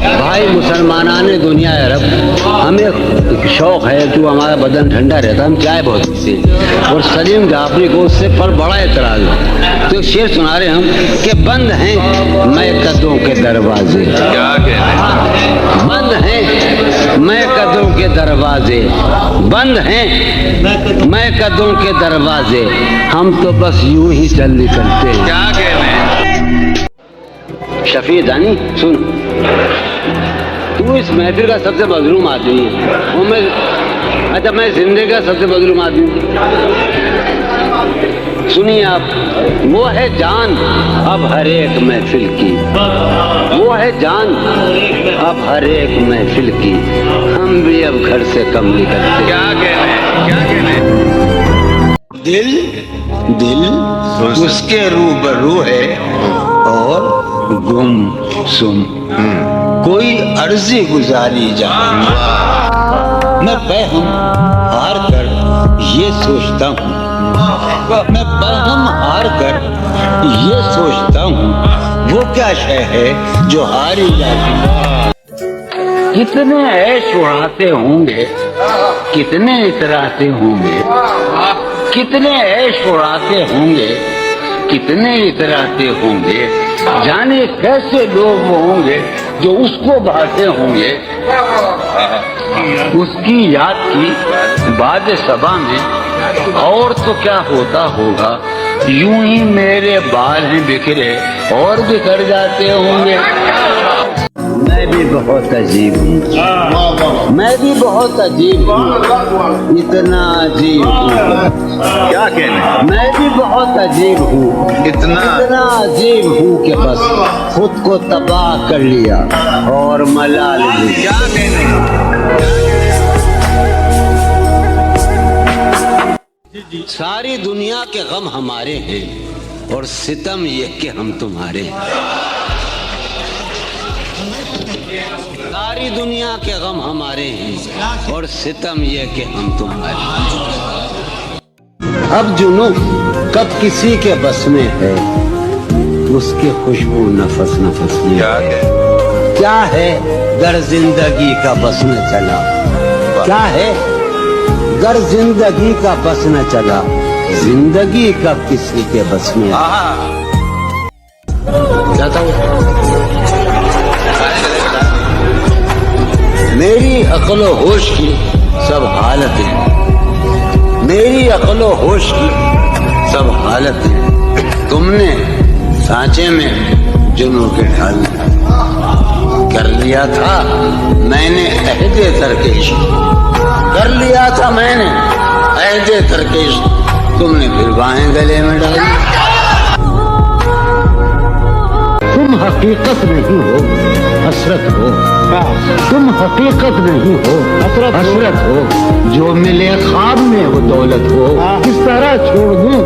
भाई मुसलमानान दुनिया अरब, हमें शौक़ है तो हमारा बदन ठंडा रहता है, हम चाय बहुत पीते हैं। और सलीम जाफरी को उससे पर बड़ा एतराज़ है, तो शेर सुना रहे हम कि बंद हैं मैं कदों के दरवाजे, क्या कहना, बंद हैं मैं कदों के दरवाजे, बंद हैं मैं कदों के दरवाजे, हम तो बस यूं ही चल निकलते हैं। क्या कहना। शफी दानी सुन, तू इस महफिल का सबसे मजलूम आदमी है, वो मैं जिंदगी का सबसे मजलूम आदमी हूँ। सुनिए आप, वो है जान अब हर एक महफिल की, वो है जान अब हर एक महफिल की, हम भी अब घर से कम निकलते। क्या कहना, क्या कहना। दिल दिल उसके रूबरू है और गुम सुम, कोई अर्जी गुजारी जाए, मैं बहम हार कर ये सोचता हूँ, मैं बहम हार कर ये सोचता हूँ, वो क्या शय है जो हारी जाती। कितने ऐश उड़ाते होंगे, कितने इतराते होंगे, कितने ऐश उड़ाते होंगे, कितने इतराते होंगे, जाने कैसे लोग होंगे जो उसको बहाते होंगे। उसकी याद की बाद सबा में और तो क्या होता होगा, यूं ही मेरे बाल हैं बिखरे और बिखर जाते होंगे। मैं भी बहुत अजीब हूँ, मैं भी बहुत अजीब हूँ, इतना अजीब हूँ। क्या कहना, मैं भी बहुत अजीब हूँ, इतना अजीब हूँ कि बस खुद को तबाह कर लिया और मलाल भी। क्या कहना। सारी दुनिया के गम हमारे हैं और सितम ये कि हम तुम्हारे हैं। सारी दुनिया के गम हमारे हैं और सितम ये कि हम तुम्हारे हैं। अब जुनू कब किसी के बस में है, उसकी खुशबू नफस नफस में। क्या कहना। क्या है गर जिंदगी का बस न चला, क्या है गर जिंदगी का बस न चला, जिंदगी कब किसी के बस में। जाता हूँ मेरी अक्लो होश की सब हालतें, मेरी अक्लो होश की सब हालतें, तुमने सांचे में जुनू के ढाल कर लिया था मैंने अहदे तरकेश, कर लिया था मैंने अहदे तरकेश, तुमने फिर बाहें गले में डाली। तुम हकीकत नहीं हो हसरत हो, तुम हकीकत नहीं हो हसरत हो, जो मिले ख्वाब में वो दौलत हो, किस तरह छोड़ दूं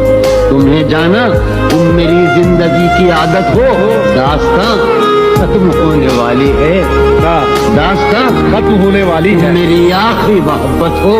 तुम्हें जाना, तुम मेरी जिंदगी की आदत हो। दास्तां खत्म होने वाली है, दास्तां खत्म होने वाली है, मेरी आखिरी मोहब्बत हो।